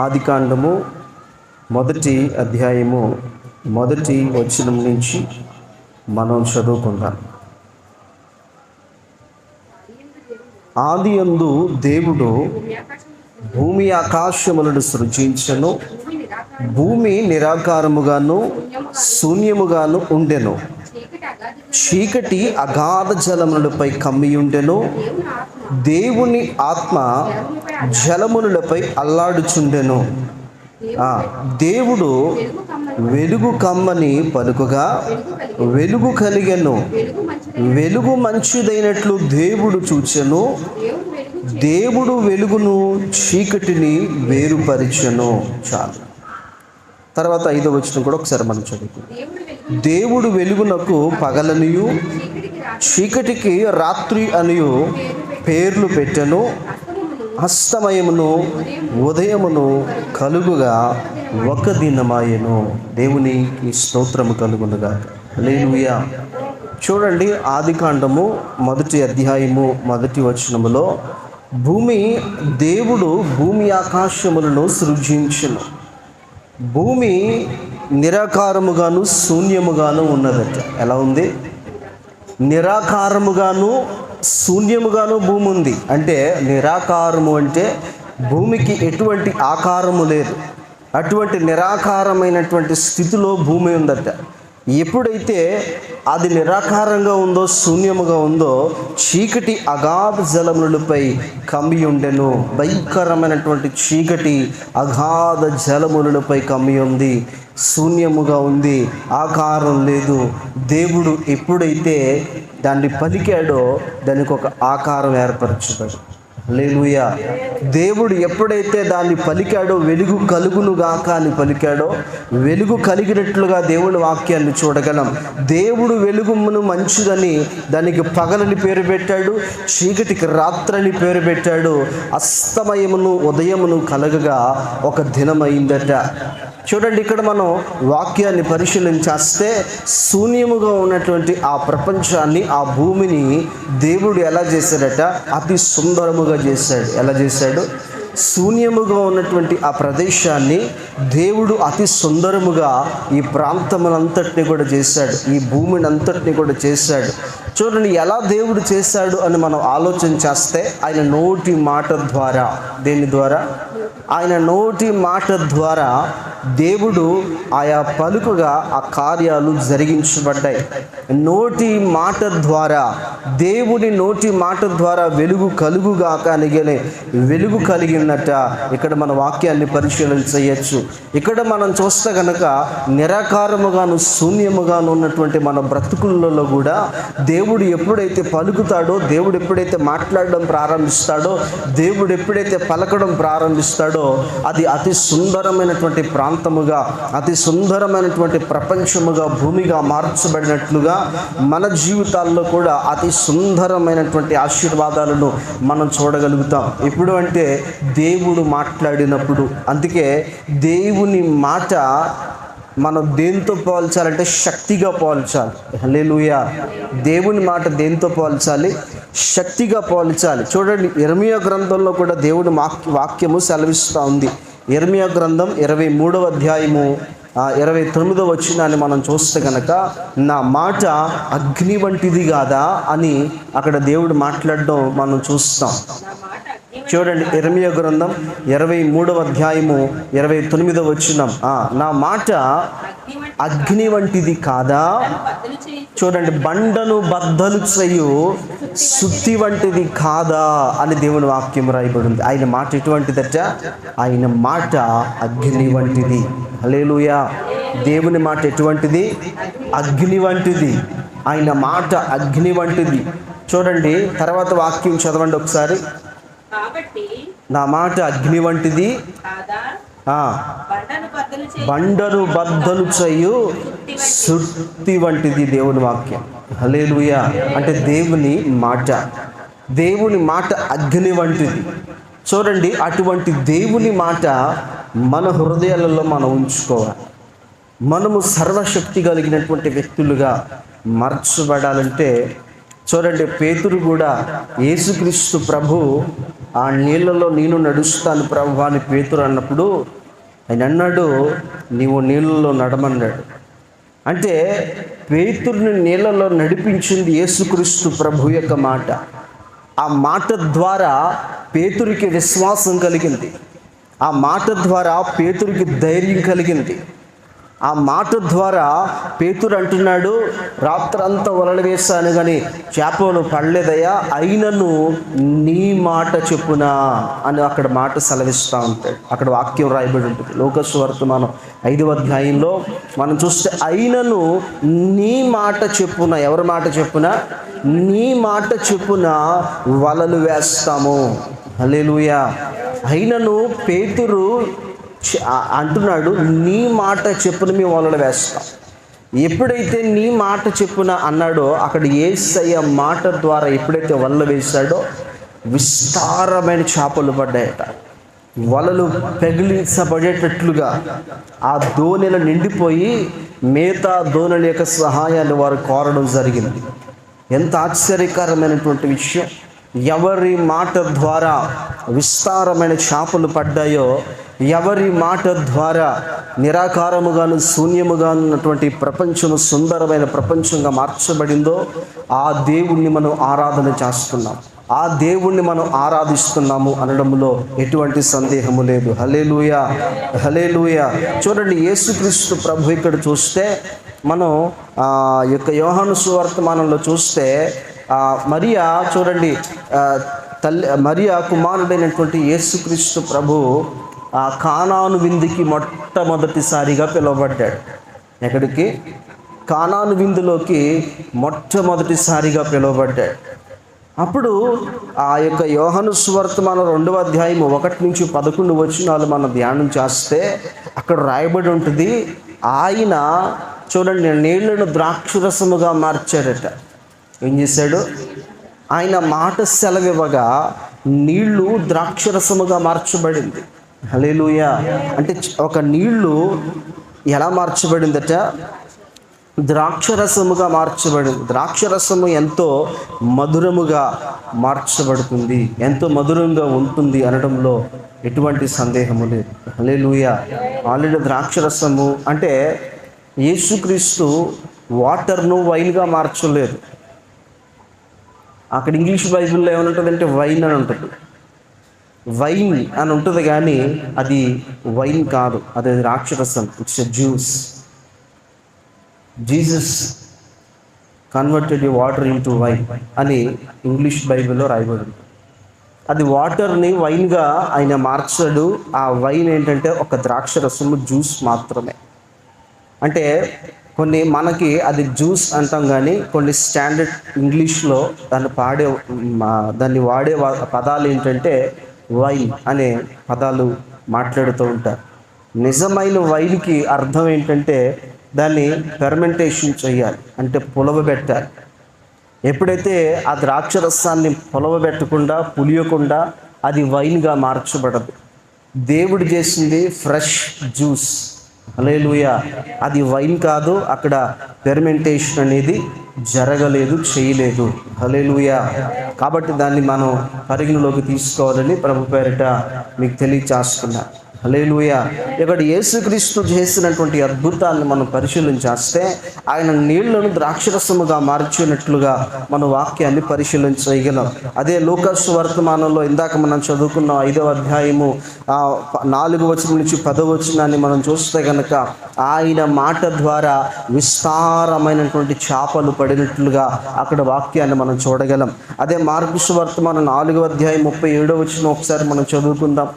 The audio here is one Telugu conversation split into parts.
ఆదికాండము 1వ అధ్యాయము 1వ వచనం నుంచి మనం చదువుకుందాం. ఆదియందు దేవుడు భూమి ఆకాశములను సృజించెను. భూమి నిరాకారముగాను శూన్యముగాను ఉండెను. చీకటి అగాధ జలములపై కమ్మియుండెను. దేవుని ఆత్మ జలములపై అల్లాడుచుండెను. దేవుడు వెలుగు కమ్మని పలుకగా వెలుగు కలిగెను. వెలుగు మంచిదైనట్లు దేవుడు చూచెను. దేవుడు వెలుగును చీకటిని వేరుపరిచెను. చాలు. తర్వాత 5వ వచనం కూడా ఒకసారి మనం చదువుకుందాం. దేవుడు వెలుగునకు పగలనియు చీకటికి రాత్రి అనియు పేర్లు పెట్టెను. అస్తమయమును ఉదయమును కలుగుగా ఒక దినమాయెను. దేవునికి స్తోత్రము కలుగునుగా. హల్లెలూయా. చూడండి, ఆదికాండము 1వ అధ్యాయము 1వ వచనములో దేవుడు భూమి ఆకాశములను సృజించెను. భూమి నిరాకారముగాను శూన్యముగాను ఉన్నదట. ఎలా ఉంది? నిరాకారముగాను శూన్యముగాను భూమి ఉంది. అంటే నిరాకారము అంటే భూమికి ఎటువంటి ఆకారము లేదు. అటువంటి నిరాకారమైనటువంటి స్థితిలో భూమి ఉందట. ఎప్పుడైతే అది నిరాకారంగా ఉందో, శూన్యముగా ఉందో, చీకటి అగాధ జలములపై కమ్మి ఉండెను. భయంకరమైనటువంటి చీకటి అగాధ జలములపై కమ్మి ఉంది. శూన్యముగా ఉంది, ఆకారం లేదు. దేవుడు ఎప్పుడైతే దాన్ని పలికాడో దానికి ఒక ఆకారం ఏర్పరచుతాడు. హల్లెలూయా. దేవుడు ఎప్పుడైతే దాన్ని పలికాడో, వెలుగు కలుగునుగాక అని పలికాడో, వెలుగు కలిగినట్లుగా దేవుని వాక్యాన్ని చూడగలం. దేవుడు వెలుగును మంచిదని దానికి పగలని పేరు పెట్టాడు, చీకటికి రాత్రని పేరు పెట్టాడు. అస్తమయమును ఉదయమును కలగగా ఒక దినమైందట. చూడండి, ఇక్కడ మనం వాక్యాన్ని పరిశీలించేస్తే శూన్యముగా ఉన్నటువంటి ఆ ప్రపంచాన్ని, ఆ భూమిని దేవుడు ఎలా చేశాడట? అతి సుందరముగా చేశాడు. ఎలా చేశాడు? శూన్యముగా ఉన్నటువంటి ఆ ప్రదేశాన్ని దేవుడు అతి సుందరముగా ఈ ప్రాంతమునంతటిని కూడా చేశాడు. ఈ భూమిని అంతటిని కూడా చేశాడు. చూడండి, ఎలా దేవుడు చేశాడు అని మనం ఆలోచన చేస్తే ఆయన నోటి మాట ద్వారా, దేని ద్వారా? ఆయన నోటి మాట ద్వారా దేవుడు ఆయా పలుకుగా ఆ కార్యాలు జరిగించబడ్డాయి. నోటి మాట ద్వారా, దేవుని నోటి మాట ద్వారా వెలుగు కలుగుగా కలిగలే వెలుగు కలిగినట్ట ఇక్కడ మన వాక్యాన్ని పరిశీలన చేయొచ్చు. ఇక్కడ మనం చూస్తే కనుక నిరాకారముగాను శూన్యముగాను ఉన్నటువంటి మన బ్రతుకులలో కూడా దేవుడు ఎప్పుడైతే పలుకుతాడో, దేవుడు ఎప్పుడైతే మాట్లాడడం ప్రారంభిస్తాడో, దేవుడు ఎప్పుడైతే పలకడం ప్రారంభిస్తాడో అది అతి సుందరమైనటువంటి ప్రాంతముగా, అతి సుందరమైనటువంటి ప్రపంచముగా, భూమిగా మార్చబడినట్లుగా మన జీవితాల్లో కూడా అతి సుందరమైనటువంటి ఆశీర్వాదాలను మనం చూడగలుగుతాం. ఎప్పుడు అంటే దేవుడు మాట్లాడినప్పుడు. అందుకే దేవుని మాట మనం దేంతో పోల్చాలంటే శక్తిగా పోల్చాలి. హల్లెలూయా. దేవుని మాట దేంతో పోల్చాలి? శక్తిగా పోల్చాలి. చూడండి, యెర్మీయా గ్రంథంలో కూడా దేవుని వాక్యము సెలవిస్తూ ఉంది. యెర్మీయా గ్రంథం 23వ అధ్యాయము 29వ వచనాన్ని మనం చూస్తే కనుక, నా మాట అగ్ని వంటిది కాదా అని అక్కడ దేవుడు మాట్లాడడం మనం చూస్తాం. చూడండి, యెర్మీయా గ్రంథం 23వ అధ్యాయము 29వ వచనం, నా మాట అగ్ని వంటిది కాదా? చూడండి, బండను బద్దలు చేయు సుత్తి వంటిది కాదా అని దేవుని వాక్యం రాయబడింది. ఆయన మాట ఎటువంటిదట? ఆయన మాట అగ్ని వంటిది. హల్లెలూయా. దేవుని మాట ఎటువంటిది? అగ్ని వంటిది. ఆయన మాట అగ్ని వంటిది. చూడండి, తర్వాత వాక్యం చదవండి ఒకసారి. నా మాట అగ్ని వంటిది, బండను బద్దలు చేయు సుత్తి వంటిది. దేవుని వాక్యం. హల్లెలూయా. అంటే దేవుని మాట అగ్ని వంటిది. చూడండి, అటువంటి దేవుని మాట మన హృదయాలలో మనం ఉంచుకోవాలి. మనము సర్వశక్తి కలిగినటువంటి వ్యక్తులుగా మార్చబడాలంటే చూడండి, పేతురు కూడా యేసుక్రీస్తు ప్రభు ఆ నీళ్ళలో నేను నడుస్తాను ప్రభువా అని పేతురు అన్నప్పుడు ఆయన అన్నాడు, నీవు నీళ్ళలో నడమన్నాడు. అంటే పేతురుని నీళ్ళలో నడిపించింది యేసుక్రీస్తు ప్రభు యొక్క మాట. ఆ మాట ద్వారా పేతురికి విశ్వాసం కలిగింది. ఆ మాట ద్వారా పేతురికి ధైర్యం కలిగింది. ఆ మాట ద్వారా పేతురు అంటున్నాడు, రాత్రంతా వలలు వేశాను కానీ చేపలు పడలేదయ్యా, అయినను నీ మాట చెప్పునా అని అక్కడ మాట సెలవిస్తూ ఉంటాడు. అక్కడ వాక్యం రాయబడి ఉంటుంది. లోకసువార్త 5వ అధ్యాయంలో మనం చూస్తే, అయినను నీ మాట చెప్పున, ఎవరి మాట చెప్పున? నీ మాట చెప్పున వలలు వేస్తాము. హల్లెలూయా. అయినను పేతురు అంటున్నాడు, నీ మాట చెప్పున మేము వలలు వేస్తాం. ఎప్పుడైతే నీ మాట చెప్పున అన్నాడో, అక్కడ యేసయ్య మాట ద్వారా ఎప్పుడైతే వలలు వేశాడో విస్తారమైన చేపలు పడ్డాయట. వలలు పెగిలించబడేటట్లుగా ఆ దోణిలు నిండిపోయి మిగతా దోణుల యొక్క సహాయాన్ని వారు కోరడం జరిగింది. ఎంత ఆశ్చర్యకరమైనటువంటి విషయం! ఎవరి మాట ద్వారా విస్తారమైన చేపలు పడ్డాయో, ఎవరి మాట ద్వారా నిరాకారముగాను శూన్యముగా ఉన్నటువంటి ప్రపంచము సుందరమైన ప్రపంచంగా మార్చబడిందో, ఆ దేవుణ్ణి మనం ఆరాధన చేస్తున్నాం, ఆ దేవుణ్ణి మనం ఆరాధిస్తున్నాము అనడంలో ఎటువంటి సందేహము లేదు. హల్లెలూయా, హల్లెలూయా. చూడండి, యేసుక్రీస్తు ప్రభు ఇక్కడ చూస్తే మనం యొక్క యోహాను సువార్తమానంలో చూస్తే మరియా, చూడండి, మరియా కుమారుడైనటువంటి యేసుక్రీస్తు ప్రభు కానాను విందుకి మొట్టమొదటిసారిగా పిలువబడ్డాడు. ఎక్కడికి? కానాను విందులోకి మొట్టమొదటిసారిగా పిలువబడ్డాడు. అప్పుడు ఆ యొక్క యోహాను సువార్తమానం 2వ అధ్యాయం 1-11 వచనాలు మనం ధ్యానం చేస్తే అక్కడ రాయబడి ఉంటుంది, ఆయన చూడండి నీళ్లను ద్రాక్షరసముగా మార్చాడట. ఏం చేశాడు? ఆయన మాట సెలవివ్వగా నీళ్లు ద్రాక్షరసముగా మార్చబడింది. హల్లెలూయా. అంటే ఒక నీళ్లు ఎలా మార్చబడిందట? ద్రాక్షరసముగా మార్చబడింది. ద్రాక్షరసము ఎంతో మధురముగా మార్చబడుతుంది, ఎంతో మధురంగా ఉంటుంది అనడంలో ఎటువంటి సందేహము లేదు. హల్లెలూయా. ఆల్రెడీ ద్రాక్షరసము అంటే యేసుక్రీస్తు వాటర్ను వైన్గా మార్చలేదు. అక్కడ ఇంగ్లీష్ బైబిల్లో ఏమనుంటుందంటే వైన్ అని ఉంటుంది, వైన్ అని ఉంటుంది, కానీ అది వైన్ కాదు, అది ద్రాక్షరసం. It's a juice. Jesus converted water into wine అని ఇంగ్లీష్ బైబిల్లో రాయబడింది. అది వాటర్ని వైన్గా ఆయన మార్చాడు. ఆ వైన్ ఏంటంటే ఒక ద్రాక్షరసము, జ్యూస్ మాత్రమే. అంటే కొన్ని మనకి అది జ్యూస్ అంటాం, కానీ కొన్ని స్టాండర్డ్ ఇంగ్లీష్లో దాన్ని వాడే పదాలు ఏంటంటే వైన్ అనే పదాలు మాట్లాడుతూ ఉంటారు. నిజమైన వైన్కి అర్థం ఏంటంటే దాన్ని ఫెర్మెంటేషన్ చేయాలి, అంటే పులవబెట్టాలి. ఎప్పుడైతే ఆ ద్రాక్షరసాన్ని పులవబెట్టకుండా, పులియకుండా అది వైన్గా మార్చబడదు. దేవుడు చేసింది ఫ్రెష్ జ్యూస్. హల్లెలూయా. అది వైన్ కాదు. అక్కడ ఫెర్మెంటేషన్ అనేది జరగలేదు, చేయలేదు. హల్లెలూయా. కాబట్టి దాన్ని మనం పరిగణలోకి తీసుకోవాలని ప్రభు పేరిట మీకు తెలియచేస్తున్నా. హల్లెలూయా. ఇక్కడ యేసుక్రీస్తు చేసినటువంటి అద్భుతాన్ని మనం పరిశీలన చేస్తే ఆయన నీళ్లను ద్రాక్షరసముగా మార్చినట్లుగా మన వాక్యాన్ని పరిశీలన చేయగలం. అదే లూకాసు వర్తమానంలో ఇందాక మనం చదువుకున్న 5వ అధ్యాయము 4వ వచనం నుంచి 10వ వచనాన్ని మనం చూస్తే కనుక ఆయన మాట ద్వారా విస్తారమైనటువంటి చేపలు పడినట్లుగా అక్కడ వాక్యాన్ని మనం చూడగలం. అదే మార్కు సువార్తమానం 4వ అధ్యాయం 37వ వచనం ఒకసారి మనం చదువుకుందాం.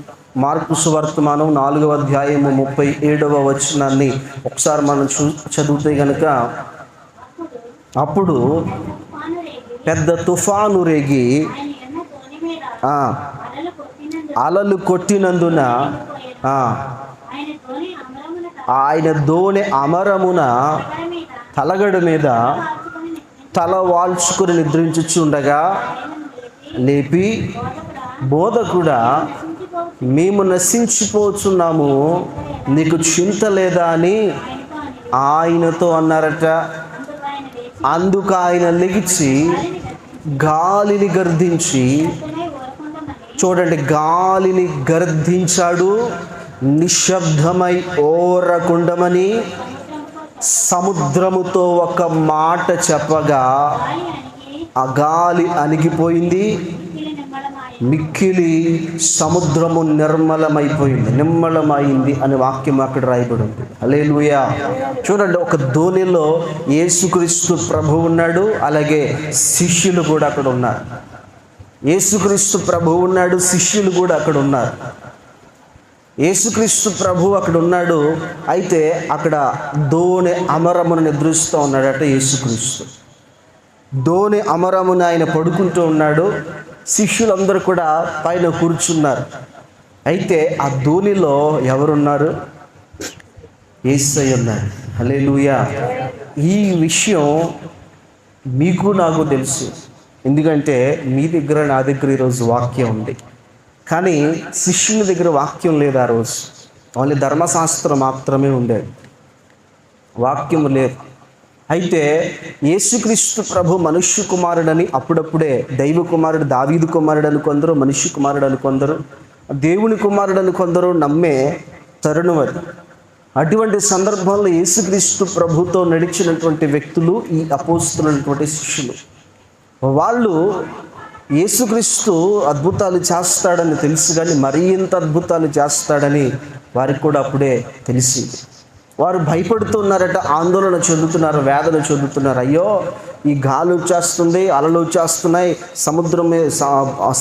మార్కు సువార్తమానం 4వ అధ్యాయము 37వ వచనాన్ని ఒకసారి మనం చదివితే కనుక, అప్పుడు పెద్ద తుఫాను రేగి అలలు కొట్టినందున ఆయన దోణి అమరమున తలగడ మీద తల వాల్చుకుని నిద్రించుచుండగా లేపి, బోధకుడా, మేము నశించిపోతున్నాము, నీకు చింత లేదా అని ఆయనతో అన్నారట. అందుకు ఆయన లెగిచి గాలిని గర్దించి, చూడండి, గాలిని గర్దించాడు, నిశ్శబ్దమై ఓరకుండమని సముద్రముతో ఒక మాట చెప్పగా ఆ గాలి అణిగిపోయింది, మిక్కిలి సముద్రము నిమ్మలమైంది అనే వాక్యం అక్కడ రాయబడి ఉంది. హల్లెలూయా. చూడండి, ఒక ధోనిలో యేసుక్రీస్తు ప్రభు ఉన్నాడు, అలాగే శిష్యులు కూడా అక్కడ ఉన్నారు. యేసుక్రీస్తు ప్రభు ఉన్నాడు, శిష్యులు కూడా అక్కడ ఉన్నారు. యేసుక్రీస్తు ప్రభు అక్కడ ఉన్నాడు, అయితే అక్కడ దోణి అమరమును నిద్రిస్తూ ఉన్నాడట యేసుక్రీస్తు. దోణి అమరమును ఆయన పడుకుంటూ ఉన్నాడు, శిష్యులందరూ కూడా పైన కూర్చున్నారు. అయితే ఆ దోణిలో ఎవరున్నారు? యేసయ్య ఉన్నారు. హల్లెలూయా. ఈ విషయం మీకు నాకు తెలుసు, ఎందుకంటే మీ దగ్గర నా దగ్గర ఈరోజు వాక్యం ఉంది. కానీ శిష్యుల దగ్గర వాక్యం లేదు. ఆ రోజు ఓన్లీ ధర్మశాస్త్రం మాత్రమే ఉండేది, వాక్యం లేదు. అయితే యేసుక్రీస్తు ప్రభు మనుష్య కుమారుడని అప్పుడప్పుడే దైవ కుమారుడు, దావీదు కుమారుడు అని కొందరు, మనుష్య కుమారుడు అని కొందరు, దేవుని కుమారుడు అని కొందరు నమ్మే తరుణం అది. అటువంటి సందర్భంలో యేసుక్రీస్తు ప్రభుతో నడిచినటువంటి వ్యక్తులు ఈ అపోస్తులైనటువంటి శిష్యులు. వాళ్ళు యేసుక్రీస్తు అద్భుతాలు చేస్తాడని తెలుసు, కానీ మరీ ఇంత అద్భుతాలు చేస్తాడని వారికి కూడా అప్పుడే తెలిసింది. వారు భయపడుతున్నారట, ఆందోళన చెందుతున్నారు, వేదన చెందుతున్నారు. అయ్యో, ఈ గాలి వచ్చేస్తుంది, అలలు వచ్చేస్తున్నాయి,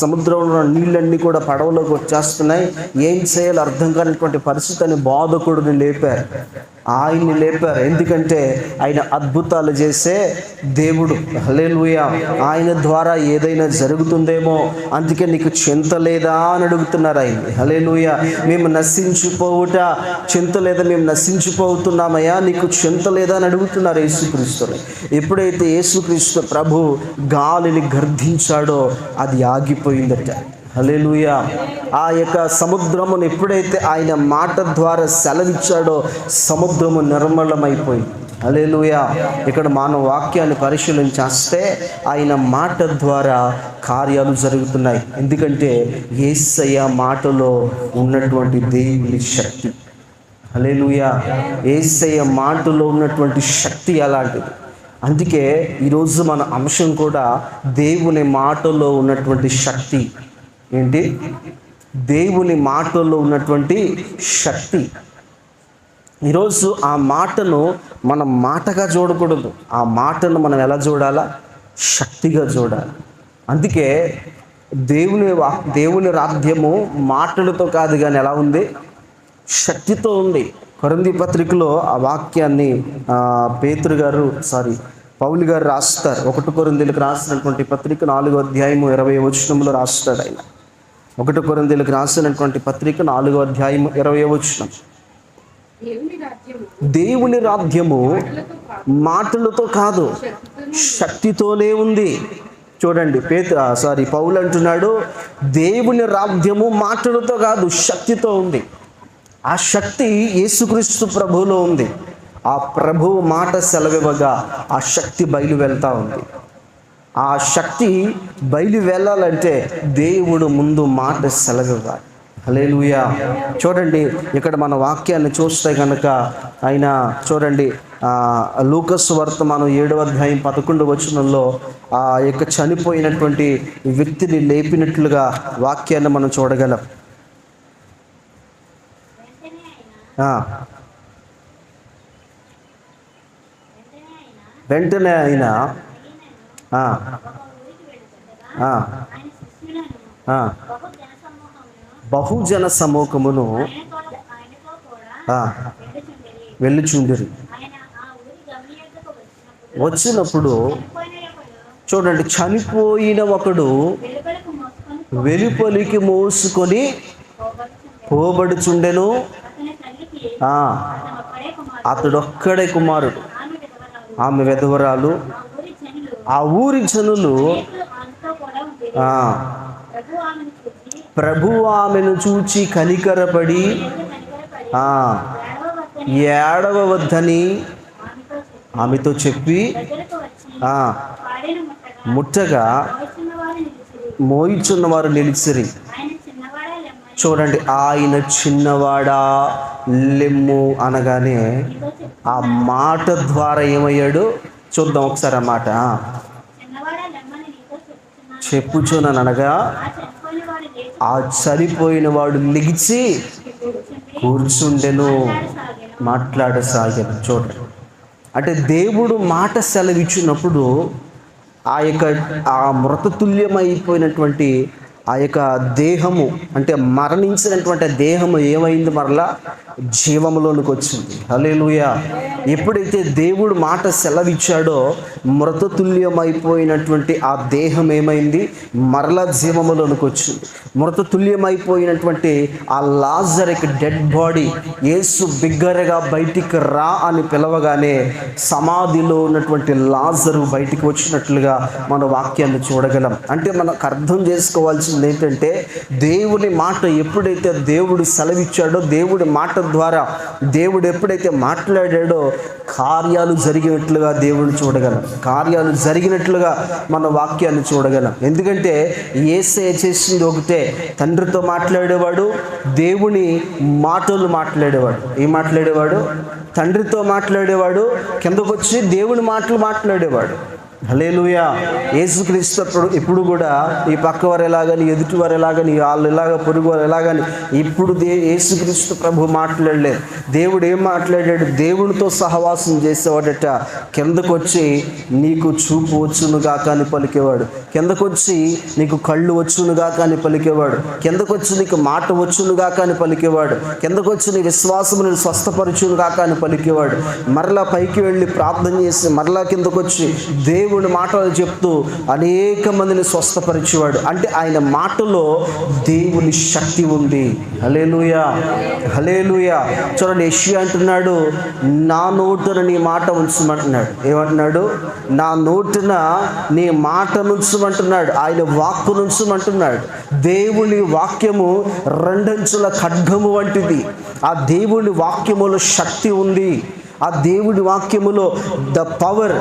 సముద్రంలో నీళ్ళన్నీ కూడా పడవలోకి వచ్చేస్తున్నాయి, ఏం చేయాలో అర్థం కానిటువంటి పరిస్థితిని బోధకుడిని లేపారు, ఆయన్ని లేపారు. ఎందుకంటే ఆయన అద్భుతాలు చేసే దేవుడు. హల్లెలూయా. ఆయన ద్వారా ఏదైనా జరుగుతుందేమో, అందుకే నీకు చింత లేదా అని అడుగుతున్నారు ఆయన. హల్లెలూయా. మేము నశించిపోవుట చింత లేదా, మేము నశించిపోతున్నామయ్యా, నీకు చింత లేదా అని అడుగుతున్నారు యేసుక్రీస్తుని. ఎప్పుడైతే యేసుక్రీస్తు ప్రభు గాలిని గర్దించాడో అది ఆగిపోయిందట. హల్లెలూయా. ఆ యొక్క సముద్రమును ఎప్పుడైతే ఆయన మాట ద్వారా సెలవిచ్చాడో సముద్రము నిర్మలమైపోయింది. హల్లెలూయా. ఇక్కడ మనం వాక్యాన్ని పరిశీలించేస్తే ఆయన మాట ద్వారా కార్యాలు జరుగుతున్నాయి. ఎందుకంటే యేసయ్య మాటలో ఉన్నటువంటి దేవుని శక్తి. హల్లెలూయా. యేసయ్య మాటలో ఉన్నటువంటి శక్తి అలాంటిది. అందుకే ఈరోజు మన అంశం కూడా దేవుని మాటలో ఉన్నటువంటి శక్తి. ఏంటి? దేవుని మాటల్లో ఉన్నటువంటి శక్తి. ఈరోజు ఆ మాటను మనం మాటగా చూడకూడదు, ఆ మాటను మనం ఎలా చూడాలా? శక్తిగా చూడాలి. అందుకే దేవుని రాజ్యము మాటలతో కాదు కానీ ఎలా ఉంది? శక్తితో ఉంది. కొరింథీ పత్రికలో ఆ వాక్యాన్ని పౌలు గారు రాస్తారు. 1 కొరింథీయులకు రాసినటువంటి పత్రిక 4వ అధ్యాయము 20వ వచనంలో రాస్తాడు ఆయన. 1 కొరింథీయులకు రాసినటువంటి పత్రిక 4వ అధ్యాయము 20వ వచనం. దేవుని రాజ్యము మాటలతో కాదు, శక్తితోనే ఉంది. చూడండి, పౌలు అంటున్నాడు, దేవుని రాజ్యము మాటలతో కాదు, శక్తితో ఉంది. ఆ శక్తి యేసుక్రీస్తు ప్రభువులో ఉంది. ఆ ప్రభువు మాట సెలవివ్వగా ఆ శక్తి బయలు వెళ్తూ ఉంది. ఆ శక్తి బయలు వెళ్ళాలంటే దేవుడు ముందు మాట సెలవివ్వాలి. హల్లెలూయా. చూడండి, ఇక్కడ మన వాక్యాన్ని చూస్తే కనుక ఆయన చూడండి, లూకాసు వర్తమానం 7వ అధ్యాయం 11వ వచనంలో ఆ యొక్క చనిపోయినటువంటి వ్యక్తిని లేపినట్లుగా వాక్యాన్ని మనం చూడగలం. వెంటనే ఆయన బహుజన సమూహమును వెళ్ళుచుండిరి. వచ్చినప్పుడు చూడండి, చనిపోయిన ఒకడు వెలుపలికి మోసుకొని పోబడుచుండెను. అతడొక్కడే కుమారుడు, ఆమె విధవరాలు. ఆ ఊరి జనులు ప్రభు ఆమెను చూచి కనికరపడి ఏడవవద్దని ఆమెతో చెప్పి ముట్టగా మోయిచున్న వారు నిలిచిరి. చూడండి, ఆయన చిన్నవాడా లెమ్ము అనగానే ఆ మాట ద్వారా ఏమయ్యాడు చూద్దాం ఒకసారి. ఆ మాట చెప్పుచున్నాను అనగా ఆ చనిపోయిన వాడు లెగిచి కూర్చుండెను, మాట్లాడసాగాను. చూడండి, అంటే దేవుడు మాట సెలవిచ్చినప్పుడు ఆ మృతతుల్యమైపోయినటువంటి ఆ యొక్క దేహము, అంటే మరణించినటువంటి దేహము ఏమైంది? మరలా జీవములోనికి వచ్చింది. హల్లెలూయా. ఎప్పుడైతే దేవుడు మాట సెలవిచ్చాడో మృతతుల్యమైపోయినటువంటి ఆ దేహం ఏమైంది? మరలా జీవములోనికి వచ్చింది. మృతతుల్యమైపోయినటువంటి ఆ లాజరుకి డెడ్ బాడీ యేసు బిగ్గరగా బయటికి రా అని పిలవగానే సమాధిలో ఉన్నటువంటి లాజరు బయటికి వచ్చినట్లుగా మన వాక్యాన్ని చూడగలం. అంటే మనకు అర్థం చేసుకోవాల్సింది ఏంటంటే, దేవుని మాట ఎప్పుడైతే దేవుడు సెలవిచ్చాడో, దేవుడి మాట ద్వారా దేవుడు ఎప్పుడైతే మాట్లాడాడో కార్యాలు జరిగినట్లుగా దేవుడిని చూడగలం, కార్యాలు జరిగినట్లుగా మన వాక్యాన్ని చూడగలం. ఎందుకంటే యేసయ్య చేసింది ఒకటే, తండ్రితో మాట్లాడేవాడు, దేవుని మాటలు మాట్లాడేవాడు. ఏం మాట్లాడేవాడు? తండ్రితో మాట్లాడేవాడు, కిందకొచ్చి దేవుని మాటలు మాట్లాడేవాడు. హల్లెలూయా. యేసుక్రీస్తు ఎప్పుడు కూడా ఈ పక్కవారు ఎలాగని, ఎదుటివారు ఎలాగని, వాళ్ళు ఎలాగ, పొరుగు వారు ఎలాగని ఇప్పుడు యేసుక్రీస్తు ప్రభు మాట్లాడలేదు. దేవుడు ఏం మాట్లాడాడు? దేవునితో సహవాసం చేసేవాడట. కిందకొచ్చి నీకు చూపు వచ్చునుగా కానీ పలికేవాడు, కిందకొచ్చి నీకు కళ్ళు వచ్చునుగా కానీ పలికేవాడు, కిందకొచ్చి నీకు మాట వచ్చునుగా కానీ పలికేవాడు, కిందకొచ్చి నీ విశ్వాసమును స్వస్థపరచునుగా కానీ పలికేవాడు. మరలా పైకి వెళ్ళి ప్రార్థన చేసి మరలా కిందకొచ్చి దేవుని మాటలు చెప్తూ అనేక మందిని స్వస్థపరిచేవాడు. అంటే ఆయన మాటలో దేవుని శక్తి ఉంది. హల్లెలూయా, హల్లెలూయా. చూడండి, యెషయా అంటున్నాడు, నా నోటున నీ మాట ఉంచమంటున్నాడు. ఏమంటున్నాడు? నా నోటున నీ మాట ఉంచమంటున్నాడు, ఆయన వాక్కు ఉంచమంటున్నాడు. దేవుని వాక్యము రెండంచుల ఖడ్గము వంటిది. ఆ దేవుని వాక్యములో శక్తి ఉంది. ఆ దేవుడి వాక్యములో ద పవర్,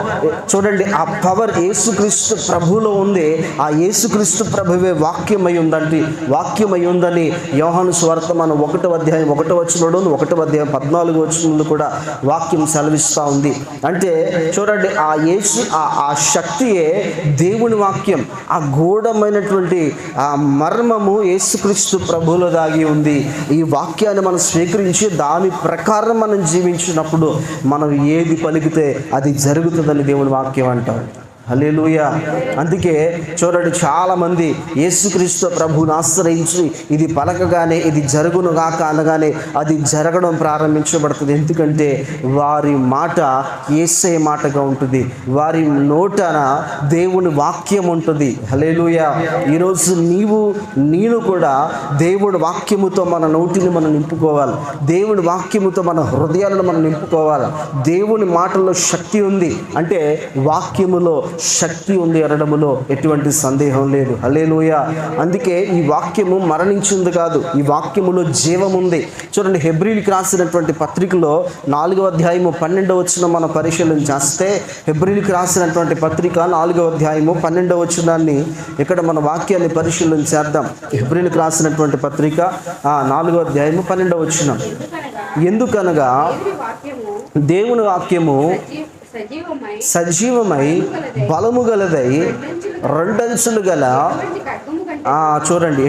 చూడండి, ఆ పవర్ యేసుక్రీస్తు ప్రభులో ఉంది. ఆ యేసుక్రీస్తు ప్రభువే వాక్యమై ఉందండి, వాక్యమై ఉందని యోహాను సువార్త మనం 1వ అధ్యాయం 1వ వచనంలో, 1వ అధ్యాయం 14వ వచనంలో కూడా వాక్యం సెలవిస్తూ ఉంది. అంటే చూడండి, ఆ శక్తియే దేవుని వాక్యం. ఆ గూఢమైనటువంటి ఆ మర్మము యేసుక్రీస్తు ప్రభులో దాగి ఉంది. ఈ వాక్యాన్ని మనం స్వీకరించి దాని ప్రకారం మనం జీవించినప్పుడు మనం ఏది పలికితే అది జరుగుతుందని దేవుని వాక్యం అంటారు. హల్లెలూయా. అందుకే చూడండి, చాలామంది యేసుక్రీస్తు ప్రభువుని ఆశ్రయించి ఇది పలకగానే ఇది జరుగును గాక అనగానే అది జరగడం ప్రారంభించబడుతుంది. ఎందుకంటే వారి మాట యేసయ్య మాటగా ఉంటుంది, వారి నోటన దేవుని వాక్యం ఉంటుంది. హల్లెలూయా. ఈరోజు నేను కూడా దేవుడి వాక్యముతో మన నోటిని మనం నింపుకోవాలి, దేవుని వాక్యముతో మన హృదయాలను మనం నింపుకోవాలి. దేవుని మాటల్లో శక్తి ఉంది, అంటే వాక్యములో శక్తి ఉంది అనడములో ఎటువంటి సందేహం లేదు. హల్లెలూయా. అందుకే ఈ వాక్యము మరణించింది కాదు, ఈ వాక్యములో జీవం ఉంది. చూడండి, హెబ్రీయులకు రాసినటువంటి పత్రికలో 4వ అధ్యాయము 12వ వచనం మనం పరిశీలన చేస్తే, హెబ్రీయులకు రాసినటువంటి పత్రిక 4వ అధ్యాయము 12వ వచనాన్ని ఇక్కడ మన వాక్యాన్ని పరిశీలన చేద్దాం. హెబ్రీయులకు రాసినటువంటి పత్రిక 4వ అధ్యాయము 12వ వచనం. ఎందుకనగా దేవుని వాక్యము సజీవమై బలము గలదై రెండంచులు గల, చూడండి,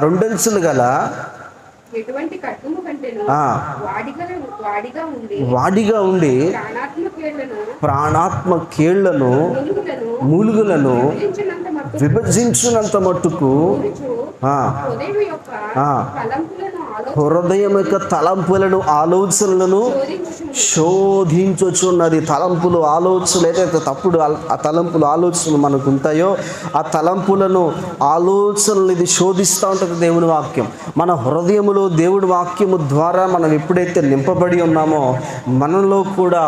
రెండంచులు గల వాడిగా ఉండి ప్రాణాత్మ కేళ్లను మూలుగులను విభజించినంత మట్టుకు హృదయం యొక్క తలంపులను ఆలోచనలను శోధించుచున్నది. తలంపులు ఆలోచనలు ఏదైతే తప్పుడు ఆ తలంపులు ఆలోచనలు మనకు ఉంటాయో ఆ తలంపులను ఆలోచనలు ఇది శోధిస్తూ ఉంటుంది దేవుని వాక్యం. మన హృదయములో దేవుడి వాక్యము ద్వారా మనం ఎప్పుడైతే నింపబడి ఉన్నామో మనలో కూడా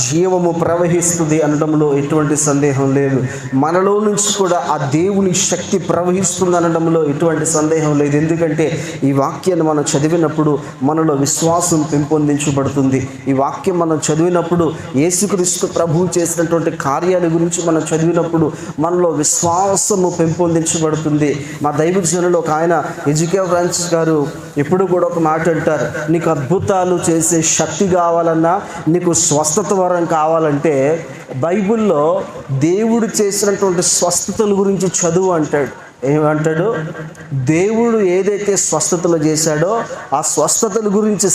జీవము ప్రవహిస్తుంది అనడంలో ఎటువంటి సందేహం లేదు. మనలో నుంచి కూడా ఆ దేవుని శక్తి ప్రవహిస్తుంది అనడంలో ఎటువంటి సందేహం లేదు. ఎందుకంటే ఈ వాక్యాన్ని మనం చదివి చదివినప్పుడు మనలో విశ్వాసం పెంపొందించబడుతుంది. ఈ వాక్యం మనం చదివినప్పుడు యేసుక్రీస్తు ప్రభువు చేసినటువంటి కార్యాల గురించి మనం చదివినప్పుడు మనలో విశ్వాసము పెంపొందించబడుతుంది. మా దైవజనులు ఒక ఆయన ఎజికేల్ ఫ్రాన్సిస్ గారు ఎప్పుడు కూడా ఒక మాట అంటారు, నీకు అద్భుతాలు చేసే శక్తి కావాలన్నా, నీకు స్వస్థత వరం కావాలంటే బైబిల్లో దేవుడు చేసినటువంటి స్వస్థతల గురించి చదువు అంటాడు. ఏమంటాడు? దేవుడు ఏదైతే స్వస్థతలు చేశాడో ఆ స్వస్థతల గురించి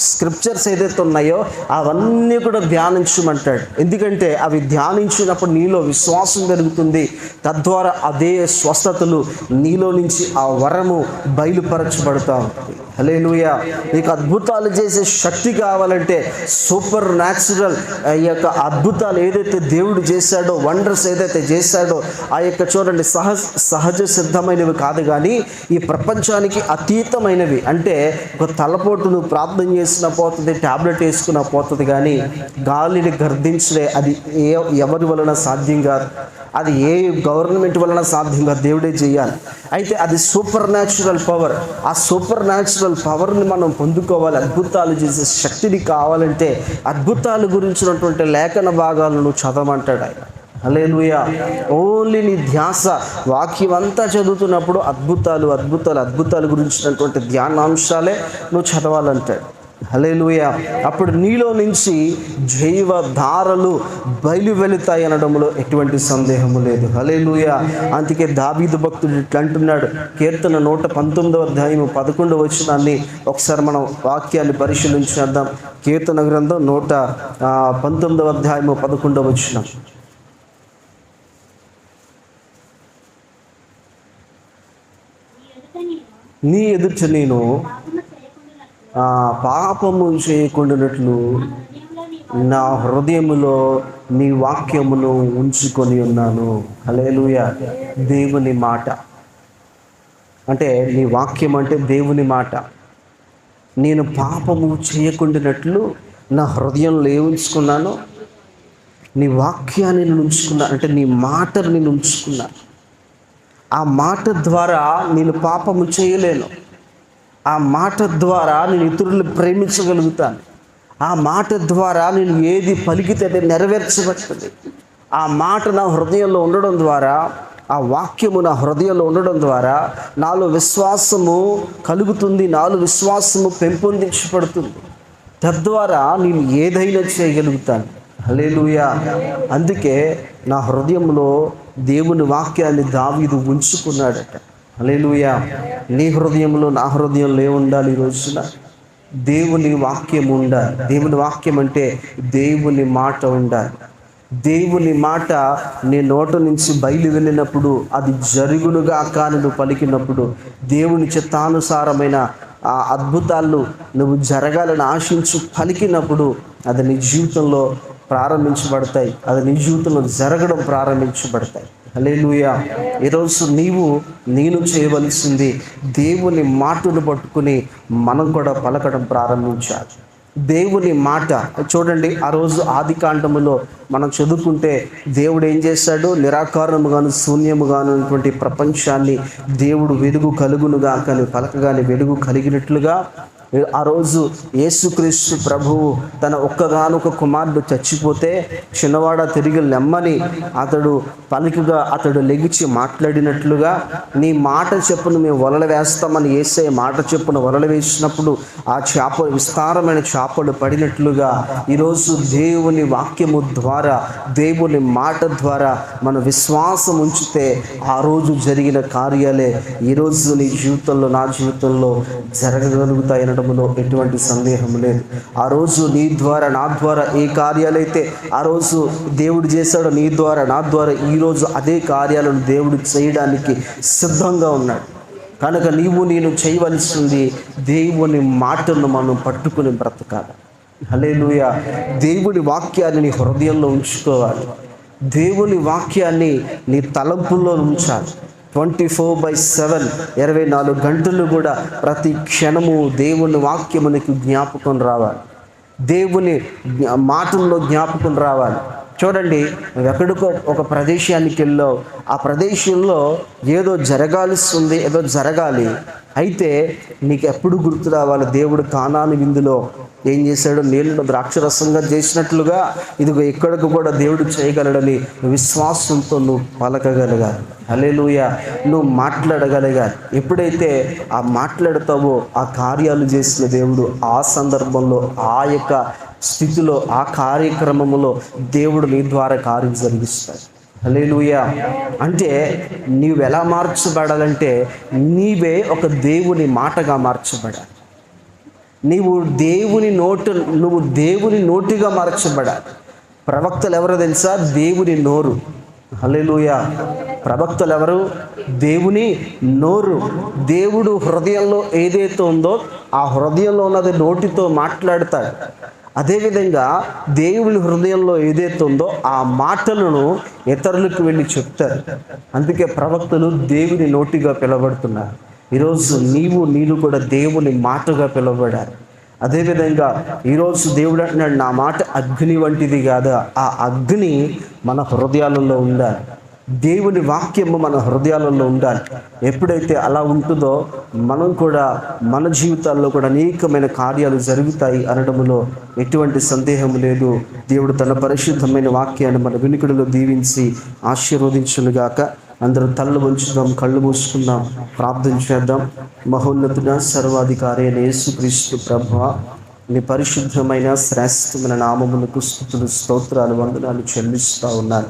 స్క్రిప్చర్స్ ఏదైతే ఉన్నాయో అవన్నీ కూడా ధ్యానించమంటాడు. ఎందుకంటే అవి ధ్యానించినప్పుడు నీలో విశ్వాసం పెరుగుతుంది. తద్వారా అదే స్వస్థతలు నీలో నుంచి ఆ వరము బయలుపరచబడతా ఉంటుంది. హల్లెలూయా. నీకు అద్భుతాలు చేసే శక్తి కావాలంటే సూపర్ న్యాచురల్ ఈ యొక్క అద్భుతాలు ఏదైతే దేవుడు చేశాడో, వండర్స్ ఏదైతే చేశాడో ఆ యొక్క చూడండి సహజ సిద్ధమైనవి కాదు, కానీ ఈ ప్రపంచానికి అతీతమైనవి. అంటే ఒక తలపోటు నువ్వు ప్రార్థన చేసిన పోతుంది, ట్యాబ్లెట్ వేసుకున్న పోతుంది, కానీ గాలిని గర్దించలే అది ఎవరి వలన సాధ్యం కాదు. అది ఏ గవర్నమెంట్ వలన సాధ్యం కాదు, దేవుడే చేయాలి. అయితే అది సూపర్ న్యాచురల్ పవర్. ఆ సూపర్ న్యాచురల్ పవర్ని మనం పొందుకోవాలి. అద్భుతాలు చేసే శక్తిని కావాలంటే అద్భుతాల గురించినటువంటి లేఖన భాగాలను చదవమంటాడు ఆయన. హల్లెలూయా. ఓన్లీ నీ ధ్యాస వాక్యం అంతా చదువుతున్నప్పుడు అద్భుతాల గురించినటువంటి ధ్యానాంశాలే నువ్వు చదవాలంటాడు. హల్లెలూయా. అప్పుడు నీలో నుంచి జీవధారలు బయలు వెళుతాయి అనడంలో ఎటువంటి సందేహము లేదు. హల్లెలూయా. అందుకే దావీదు భక్తుడు ఇట్లా అంటున్నాడు, కీర్తన 119:11 ఒకసారి మనం వాక్యాన్ని పరిశీలించేద్దాం. కీర్తన గ్రంథం 119:11. నీ ఎదుట నేను పాపము చేయకుండానట్లు నా హృదయములో నీ వాక్యమును ఉంచుకొని ఉన్నాను. హల్లెలూయా. దేవుని మాట అంటే నీ వాక్యం అంటే దేవుని మాట. నేను పాపము చేయకుండానట్లు నా హృదయంలో ఉంచుకున్నాను, నీ వాక్యాన్ని నేను ఉంచుకున్నాను అంటే నీ మాటను నేను ఉంచుకున్నాను. ఆ మాట ద్వారా నేను పాపము చేయలేను. ఆ మాట ద్వారా నేను ఇతరులను ప్రేమించగలుగుతాను. ఆ మాట ద్వారా నేను ఏది పలికితే నెరవేర్చబడుతుంది. ఆ మాట నా హృదయంలో ఉండడం ద్వారా, ఆ వాక్యము నా హృదయంలో ఉండడం ద్వారా నాలో విశ్వాసము కలుగుతుంది, నాలో విశ్వాసము పెంపొందించబడుతుంది. తద్వారా నేను ఏదైనా చేయగలుగుతాను. హల్లెలూయా. అందుకే నా హృదయంలో దేవుని వాక్యాన్ని దావీదు ఉంచుకున్నాడట. హల్లెలూయా. నీ హృదయంలో నా హృదయంలో ఏముండాలి? ఈ రోజున దేవుని వాక్యం ఉండాలి. దేవుని వాక్యం అంటే దేవుని మాట ఉండాలి. దేవుని మాట నీ నోట నుంచి బయలు వెళ్ళినప్పుడు అది జరుగునుగా కానీ నువ్వు పలికినప్పుడు దేవుని చిత్తానుసారమైన ఆ అద్భుతాలు నువ్వు జరగాలని ఆశించి పలికినప్పుడు అది నీ జీవితంలో ప్రారంభించబడతాయి. అది నీ జీవితంలో జరగడం ప్రారంభించబడతాయి. హల్లెలూయా. ఈరోజు నేను చేయవలసింది దేవుని మాటను పట్టుకుని మనం కూడా పలకడం ప్రారంభించాలి. దేవుని మాట చూడండి, ఆ రోజు ఆదికాండములో మనం చదువుకుంటే దేవుడు ఏం చేశాడు? నిరాకారముగాను శూన్యముగానటువంటి ప్రపంచాన్ని దేవుడు వెలుగు కలుగునుగా కానీ పలకగానే వెలుగు కలిగినట్లుగా ఆ రోజు యేసుక్రీస్తు ప్రభువు తన ఒక్కగానొక కుమారుడు చచ్చిపోతే చిన్నవాడ తిరిగి లెమ్మని అతడు లెగిచి మాట్లాడినట్లుగా నీ మాట చెప్పును మేము వలలు వేస్తామని యేసయ్య మాట చెప్పును వలలు వేసినప్పుడు ఆ చేపలు విస్తారమైన చేపలు పడినట్లుగా ఈరోజు దేవుని వాక్యము ద్వారా, దేవుని మాట ద్వారా మన విశ్వాసం ఉంచితే ఆ రోజు జరిగిన కార్యాలే ఈరోజు నీ జీవితంలో, నా జీవితంలో జరగగలుగుతాయి అనడంలో ఎటువంటి సందేహం లేదు. ఆ రోజు నీ ద్వారా, నా ద్వారా ఏ కార్యాలైతే ఆ రోజు దేవుడు చేశాడో నీ ద్వారా, నా ద్వారా ఈరోజు అదే కార్యాలను దేవుడు చేయడానికి సిద్ధంగా ఉన్నాడు. కనుక నేను చేయవలసింది దేవుని మాటను మనం పట్టుకుని బ్రతకాలి. హల్లెలూయా. దేవుని వాక్యాన్ని నీ హృదయంలో ఉంచుకోవాలి. దేవుని వాక్యాన్ని నీ తలంపుల్లో ఉంచాలి. 24/7 24 గంటలు కూడా ప్రతి క్షణము దేవుని వాక్యమునికి జ్ఞాపకం రావాలి. దేవుని మాటల్లో జ్ఞాపకం రావాలి. చూడండి, నువ్వు ఎక్కడికో ఒక ప్రదేశానికి వెళ్ళావు, ఆ ప్రదేశంలో ఏదో జరగాల్సి ఉంది, ఏదో జరగాలి. అయితే నీకు ఎప్పుడు గుర్తు రావాలి, దేవుడు కానాను విందులో ఏం చేశాడు? నీళ్ళను ద్రాక్షరసంగా చేసినట్లుగా ఇదిగో ఎక్కడికి కూడా దేవుడు చేయగలడని విశ్వాసంతో నువ్వు పలకగలగాలి. హల్లెలూయా. నువ్వు మాట్లాడగలగాలి. ఎప్పుడైతే ఆ మాట్లాడతావో ఆ కార్యాలు చేసిన దేవుడు ఆ సందర్భంలో, ఆ యొక్క స్థితిలో, ఆ కార్యక్రమంలో దేవుడు నీ ద్వారా కార్యం జరిగిస్తాడు. హల్లెలూయా. అంటే నీవు ఎలా మార్చబడాలంటే నీవే ఒక దేవుని మాటగా మార్చబడాలి. నువ్వు దేవుని నోటిగా మార్చబడాలి. ప్రవక్తలు ఎవరో తెలుసా? దేవుని నోరు. హల్లెలూయా. ప్రవక్తలు ఎవరు? దేవుని నోరు. దేవుడు హృదయంలో ఏదైతే ఉందో ఆ హృదయంలో ఉన్నది నోటితో మాట్లాడతాడు. అదేవిధంగా దేవుని హృదయంలో ఏదైతే ఉందో ఆ మాటలను ఇతరులకు వెళ్ళి చెప్తారు. అందుకే ప్రవక్తలు దేవుని నోటిగా పిలువబడుతున్నారు. ఈరోజు నేను కూడా దేవుని మాటగా పిలువబడాలి. అదేవిధంగా ఈరోజు దేవుడు అంటున్నాడు, నా మాట అగ్ని వంటిది కాదా? ఆ అగ్ని మన హృదయాలలో ఉండాలి. దేవుని వాక్యము మన హృదయాలలో ఉండాలి. ఎప్పుడైతే అలా ఉంటుందో మనం కూడా మన జీవితాల్లో కూడా అనేకమైన కార్యాలు జరుగుతాయి అనడంలో ఎటువంటి సందేహం లేదు. దేవుడు తన పరిశుద్ధమైన వాక్యాన్ని మన వినికిడిలో దీవించి ఆశీర్వదించునుగాక. అందరూ తలలు వంచుదాం, కళ్ళు మూసుకుందాం, ప్రార్థన చేద్దాం. మహోన్నతుడ సర్వాధికారి అయిన యేసుక్రీస్తు ప్రభువా, నీ పరిశుద్ధమైన శ్రేష్టమైన నామమునకు స్తుతులు, స్తోత్రాలు, వందనాలు చెల్లిస్తూ ఉన్నాను.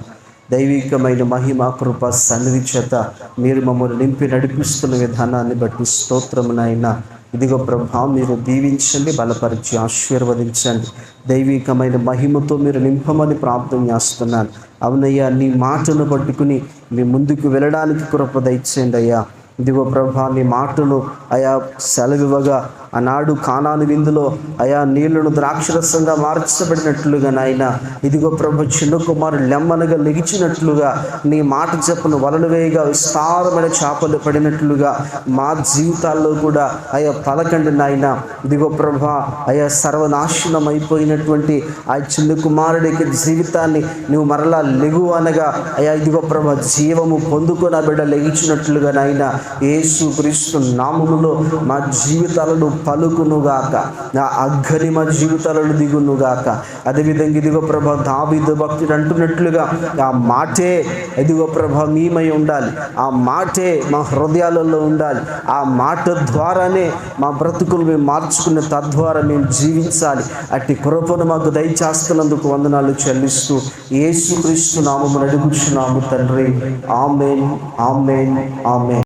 దైవికమైన మహిమ, కృప, సన్నిధి చేత మీరు మమ్మల్ని నింపి నడిపిస్తున్న విధానాన్ని బట్టి స్తోత్రమునైనా. ఇదిగో ప్రభా, మీరు దీవించండి, బలపరిచి ఆశీర్వదించండి. దైవికమైన మహిమతో మీరు నింపమని ప్రార్థన చేస్తున్నాను. అవునయ్యా, నీ మాటను పట్టుకుని మీ ముందుకు వెళ్ళడానికి కృప దయచేయండి అయ్యా. ఇదిగో ప్రభా, నీ మాటలు అయా సెలవివ్వగా ఆనాడు కానాను విందులో అయా నీళ్లను ద్రాక్షరసంగా మార్చబడినట్లుగా నాయన, ఇదిగో ప్రభు చిన్న కుమారుడు లెమ్మనగా లెగిచినట్లుగా నీ మాట చెప్పును వలలు వేయగా విస్తారమైన చేపలు పడినట్లుగా మా జీవితాల్లో కూడా అయా పలకండి నాయన. ఇదిగో ప్రభా, అయా సర్వనాశనం అయిపోయినటువంటి ఆ చిన్న కుమారుడి జీవితాన్ని నువ్వు మరలా లెగు అనగా అయా ఇదిగో ప్రభా, జీవము పొందుకొని బిడ్డ లెగిచినట్లుగా నాయన యేసు క్రీస్తు నామములో మా జీవితాలను పలుకునుగాక, నా అగ్ని మా జీవితాలను దిగునుగాక. అదేవిధంగా ఇదిగో ప్రభా, దావీదు భక్తుడు అంటున్నట్లుగా ఆ మాటే ఇదిగో ప్రభా మీమై ఉండాలి. ఆ మాటే మా హృదయాలలో ఉండాలి. ఆ మాట ద్వారానే మా బ్రతుకులు మేము మార్చుకునే తద్వారా మేము జీవించాలి. అట్టి కృపను మాకు దయచేస్తున్నందుకు వందనాలు చెల్లిస్తూ యేసుక్రీస్తు నామమున అడుగుచున్నాము తండ్రి. ఆమేన్, ఆమేన్, ఆమేన్.